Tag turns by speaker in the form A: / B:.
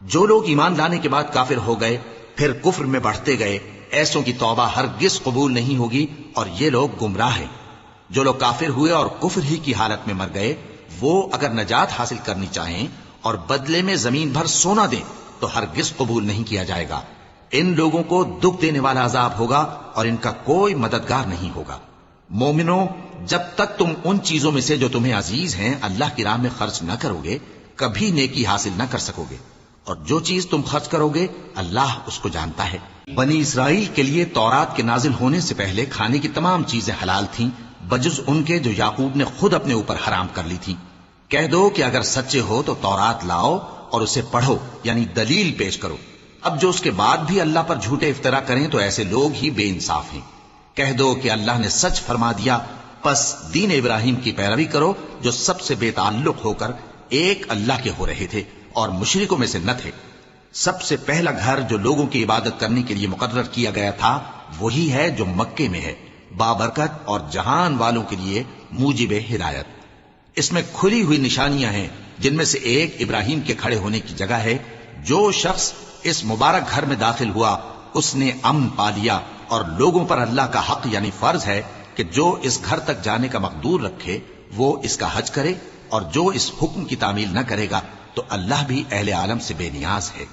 A: جو لوگ ایمان لانے کے بعد کافر ہو گئے پھر کفر میں بڑھتے گئے، ایسوں کی توبہ ہرگز قبول نہیں ہوگی اور یہ لوگ گمراہ ہیں۔ جو لوگ کافر ہوئے اور کفر ہی کی حالت میں مر گئے، وہ اگر نجات حاصل کرنی چاہیں اور بدلے میں زمین بھر سونا دیں تو ہرگز قبول نہیں کیا جائے گا۔ ان لوگوں کو دکھ دینے والا عذاب ہوگا اور ان کا کوئی مددگار نہیں ہوگا۔ مومنوں، جب تک تم ان چیزوں میں سے جو تمہیں عزیز ہیں اللہ کی راہ میں خرچ نہ کرو گے، کبھی نیکی حاصل نہ کر سکو گے، اور جو چیز تم خرچ کرو گے اللہ اس کو جانتا ہے۔ بنی اسرائیل کے لیے تورات کے نازل ہونے سے پہلے کھانے کی تمام چیزیں حلال تھیں بجز ان کے جو یعقوب نے خود اپنے اوپر حرام کر لی تھی۔ کہہ دو کہ اگر سچے ہو تو تورات لاؤ اور اسے پڑھو، یعنی دلیل پیش کرو۔ اب جو اس کے بعد بھی اللہ پر جھوٹے افطرا کریں تو ایسے لوگ ہی بے انصاف ہیں۔ کہہ دو کہ اللہ نے سچ فرما دیا، پس دین ابراہیم کی پیروی کرو جو سب سے بے تعلق ہو کر ایک اللہ کے ہو رہے تھے اور مشرکوں میں سے نہ تھے۔ سب سے پہلا گھر جو لوگوں کی عبادت کرنے کے لیے مقرر کیا گیا تھا وہی ہے جو مکے میں ہے، بابرکت اور جہان والوں کے لیے موجب ہدایت۔ اس میں کھلی ہوئی نشانیاں ہیں، جن میں سے ایک ابراہیم کے کھڑے ہونے کی جگہ ہے۔ جو شخص اس مبارک گھر میں داخل ہوا اس نے امن پا لیا، اور لوگوں پر اللہ کا حق یعنی فرض ہے کہ جو اس گھر تک جانے کا مقدور رکھے وہ اس کا حج کرے، اور جو اس حکم کی تعمیل نہ کرے گا تو اللہ بھی اہل عالم سے بے نیاز ہے۔